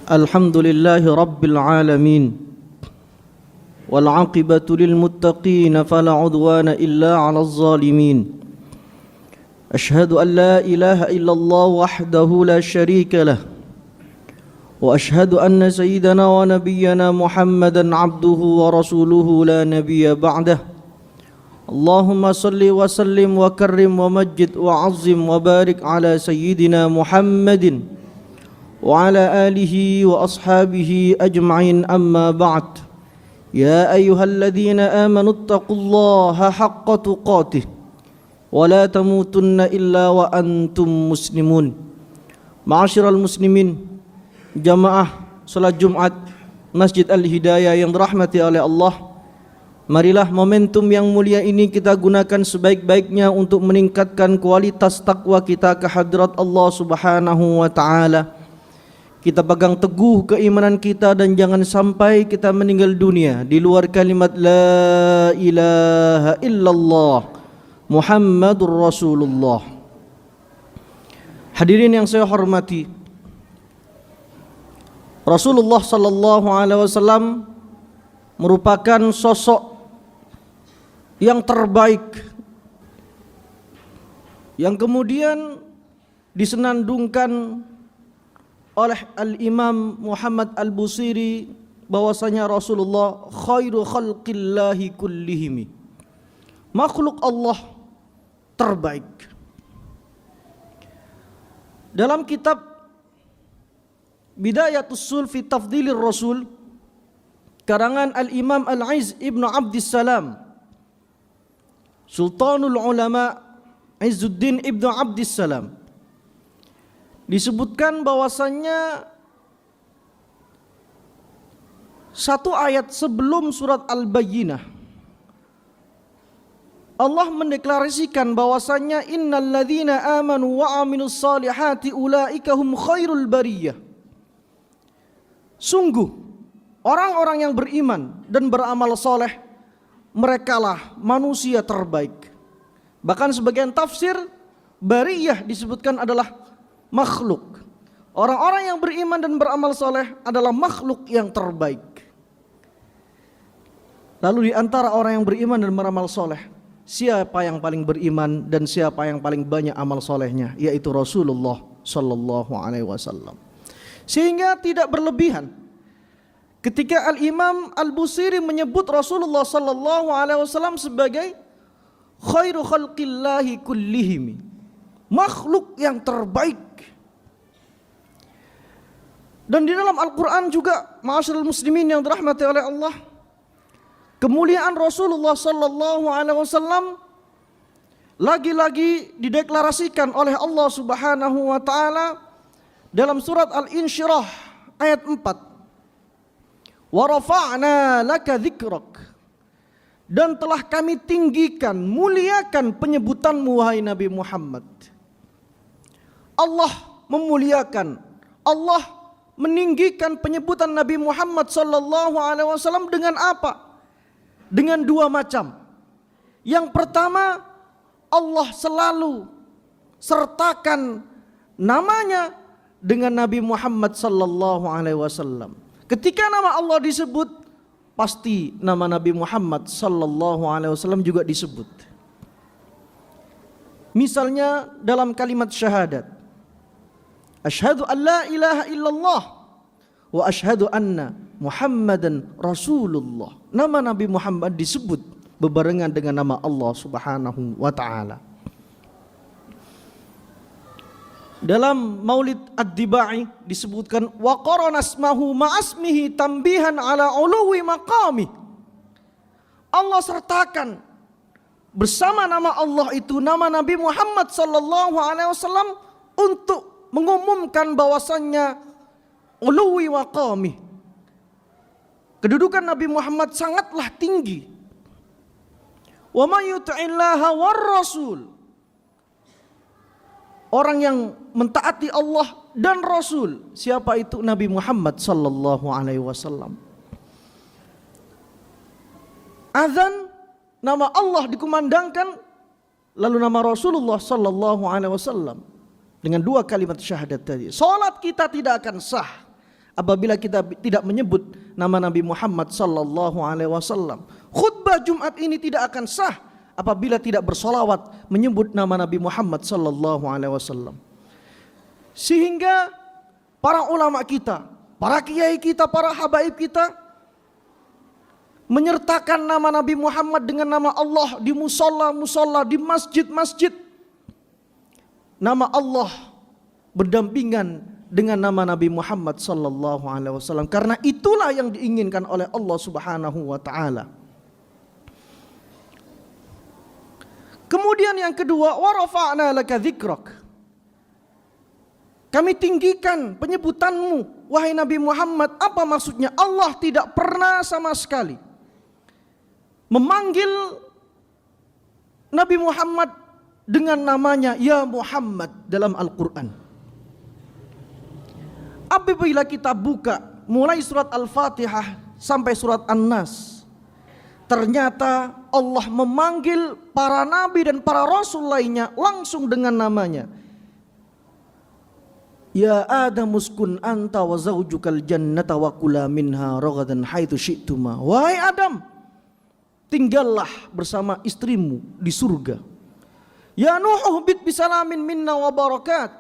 الحمد لله رب العالمين والعاقبة للمتقين فلا عدوان إلا على الظالمين أشهد أن لا إله إلا الله وحده لا شريك له وأشهد أن سيدنا ونبينا محمدا عبده ورسوله لا نبي بعده اللهم صل وسلم وكرم ومجد وعظم وبارك على سيدنا محمد وعلى آله وأصحابه أجمعين أما بعد يا أيها الذين آمنوا اتقوا الله حق تقاته ولا تموتن إلا وأنتم مسلمون. Ma'asyiral muslimin, jamaah salat Jumat Masjid Al-Hidayah yang dirahmati oleh Allah, marilah momentum yang mulia ini kita gunakan sebaik-baiknya untuk meningkatkan kualitas takwa kita ke hadirat Allah Subhanahu wa taala. Kita pegang teguh keimanan kita dan jangan sampai kita meninggal dunia di luar kalimat la ilaha illallah Muhammadur Rasulullah. Hadirin yang saya hormati, Rasulullah sallallahu alaihi wasallam merupakan sosok yang terbaik yang kemudian disenandungkan oleh Al-Imam Muhammad Al-Busiri bahwasanya Rasulullah khairu khalqillahi kullihimi, makhluk Allah terbaik. Dalam kitab Bidayatus Sul fi Tafdilir Rasul karangan Al-Imam Al-Izz Ibnu Abdissalam, Sultanul Ulama Izzuddin Ibnu Abdissalam, disebutkan bahwasannya satu ayat sebelum surat Al-Bayyinah Allah mendeklarasikan bahwasannya innalladzina amanu wa aminus salihati ulaika hum khairul bariyah. Sungguh orang-orang yang beriman dan beramal soleh, merekalah manusia terbaik. Bahkan sebagian tafsir bariyah disebutkan adalah makhluk. Orang-orang yang beriman dan beramal soleh adalah makhluk yang terbaik. Lalu di antara orang yang beriman dan beramal soleh, siapa yang paling beriman dan siapa yang paling banyak amal solehnya? Yaitu Rasulullah sallallahu alaihi wasallam. Sehingga tidak berlebihan ketika Al-Imam Al-Busiri menyebut Rasulullah sallallahu alaihi wasallam sebagai khairu khalqillahi kullihimi, makhluk yang terbaik. Dan di dalam Al-Quran juga, ma'asyiral muslimin yang dirahmati oleh Allah, kemuliaan Rasulullah sallallahu alaihi wasallam lagi-lagi dideklarasikan oleh Allah Subhanahu wa taala dalam surat Al-Insyirah ayat 4. Wa rafa'na laka dzikrak, dan telah kami tinggikan, muliakan penyebutanmu wahai Nabi Muhammad. Allah memuliakan, Allah meninggikan penyebutan Nabi Muhammad sallallahu alaihi wasallam dengan apa? Dengan dua macam. Yang pertama, Allah selalu sertakan namanya dengan Nabi Muhammad sallallahu alaihi wasallam. Ketika nama Allah disebut, pasti nama Nabi Muhammad sallallahu alaihi wasallam juga disebut. Misalnya dalam kalimat syahadat, asyhadu an la ilaha illallah wa asyhadu anna Muhammadan Rasulullah. Nama Nabi Muhammad disebut bebarengan dengan nama Allah Subhanahu wa taala. Dalam Maulid Ad-Dibai disebutkan wa qarana asmahu ma'asmihi tambihan ala uluwi maqami. Allah sertakan bersama nama Allah itu nama Nabi Muhammad sallallahu alaihi wasallam untuk mengumumkan bahwasannya uluwi maqami, kedudukan Nabi Muhammad sangatlah tinggi. Wa may yuti'illaha war rasul, orang yang mentaati Allah dan Rasul. Siapa itu? Nabi Muhammad sallallahu alaihi wasallam. Azan, nama Allah dikumandangkan, lalu nama Rasulullah sallallahu alaihi wasallam dengan dua kalimat syahadat tadi. Salat kita tidak akan sah, apabila kita tidak menyebut nama Nabi Muhammad sallallahu alaihi wasallam. Khutbah Jumat ini tidak akan sah apabila tidak bersolawat menyebut nama Nabi Muhammad sallallahu alaihi wasallam. Sehingga para ulama kita, para kiai kita, para habaib kita menyertakan nama Nabi Muhammad dengan nama Allah di musola-musola, di masjid-masjid. Nama Allah berdampingan dengan nama Nabi Muhammad sallallahu alaihi wasallam, karena itulah yang diinginkan oleh Allah Subhanahu wa taala. Kemudian yang kedua, wa rafa'na laka dzikrak. Kami tinggikan penyebutanmu wahai Nabi Muhammad. Apa maksudnya? Allah tidak pernah sama sekali memanggil Nabi Muhammad dengan namanya ya Muhammad dalam Al-Quran. Apabila kita buka mulai surat Al-Fatihah sampai surat An-Nas, ternyata Allah memanggil para nabi dan para rasul lainnya langsung dengan namanya. Ya Adam uskun anta wa zawjukal jannata wa kula minha ragadan haitsu syi'tuma. Wahai Adam, tinggallah bersama istrimu di surga. Ya Nuh bit bisalamin minna wa barakat.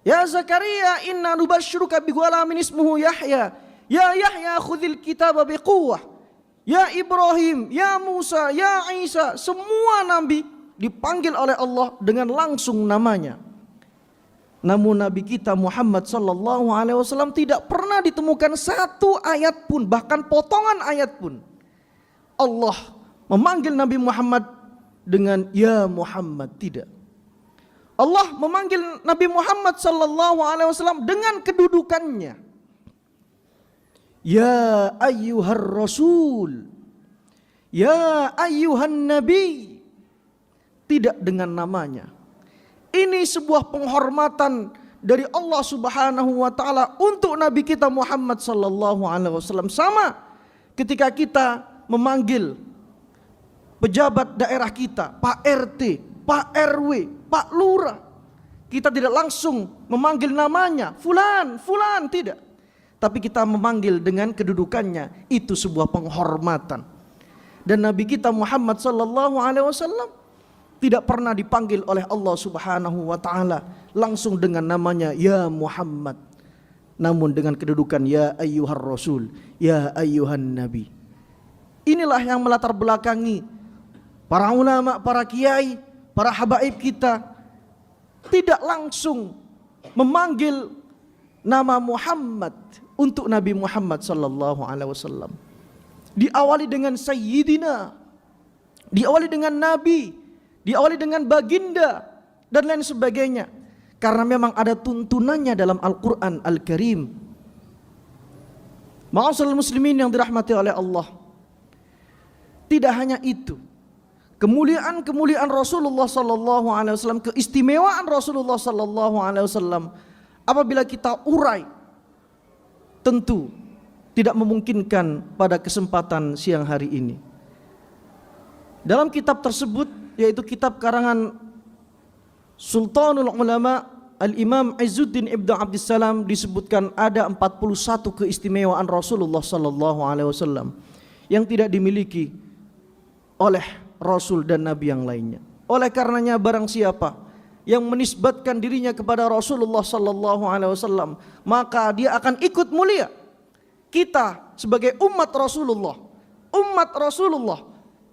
Ya Zakaria inna nubasyyiruka bi ghulamin ismuhu Yahya. Ya Yahya khudhil kitaba biquwwah. Ya Ibrahim, ya Musa, ya Isa, semua nabi dipanggil oleh Allah dengan langsung namanya. Namun Nabi kita Muhammad sallallahu alaihi wasallam tidak pernah ditemukan satu ayat pun, bahkan potongan ayat pun Allah memanggil Nabi Muhammad dengan ya Muhammad, tidak. Allah memanggil Nabi Muhammad sallallahu alaihi wasallam dengan kedudukannya. Ya ayyuhar rasul, ya ayyuhan nabi, tidak dengan namanya. Ini sebuah penghormatan dari Allah Subhanahu wa taala untuk Nabi kita Muhammad sallallahu alaihi wasallam. Sama ketika kita memanggil pejabat daerah kita, Pak RT, Pak RW, Pak Lurah, kita tidak langsung memanggil namanya fulan, fulan, tidak. Tapi kita memanggil dengan kedudukannya. Itu sebuah penghormatan. Dan Nabi kita Muhammad sallallahu alaihi wasallam tidak pernah dipanggil oleh Allah Subhanahu wa taala langsung dengan namanya ya Muhammad, namun dengan kedudukan ya ayyuhar rasul, ya ayyuhan nabi. Inilah yang melatar belakangi para ulama, para kiai, para habaib kita tidak langsung memanggil nama Muhammad untuk Nabi Muhammad sallallahu alaihi wasallam. Diawali dengan sayyidina, diawali dengan nabi, diawali dengan baginda dan lain sebagainya, karena memang ada tuntunannya dalam Al-Qur'an Al-Karim. Ma'asyiral muslimin yang dirahmati oleh Allah, tidak hanya itu, kemuliaan-kemuliaan Rasulullah sallallahu alaihi wasallam, keistimewaan Rasulullah sallallahu alaihi wasallam, apabila kita urai tentu tidak memungkinkan pada kesempatan siang hari ini. Dalam kitab tersebut, yaitu kitab karangan Sultanul Ulama Al-Imam Izzuddin Ibnu Abdissalam, disebutkan ada 41 keistimewaan Rasulullah sallallahu alaihi wasallam yang tidak dimiliki oleh Rasul dan Nabi yang lainnya. Oleh karenanya barang siapa yang menisbatkan dirinya kepada Rasulullah sallallahu alaihi wasallam, maka dia akan ikut mulia. Kita sebagai umat Rasulullah,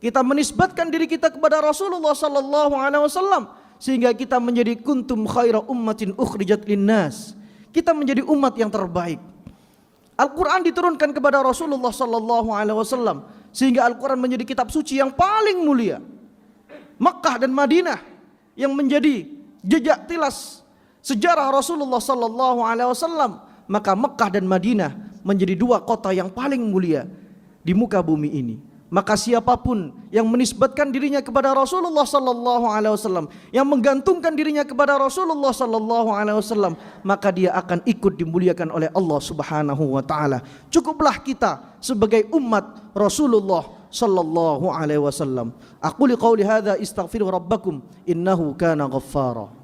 kita menisbatkan diri kita kepada Rasulullah sallallahu alaihi wasallam sehingga kita menjadi kuntum khaira ummatin ukhrijat linnas. Kita menjadi umat yang terbaik. Al-Qur'an diturunkan kepada Rasulullah sallallahu alaihi wasallam sehingga Al-Qur'an menjadi kitab suci yang paling mulia. Makkah dan Madinah yang menjadi jejak tilas sejarah Rasulullah sallallahu alaihi wasallam, maka Makkah dan Madinah menjadi dua kota yang paling mulia di muka bumi ini. Maka siapapun yang menisbatkan dirinya kepada Rasulullah sallallahu alaihi wasallam, yang menggantungkan dirinya kepada Rasulullah sallallahu alaihi wasallam, maka dia akan ikut dimuliakan oleh Allah Subhanahu wa taala. Cukuplah kita sebagai umat Rasulullah sallallahu alaihi wasallam. Aqulu qauli hadza astaghfiru rabbakum innahu kana ghaffara.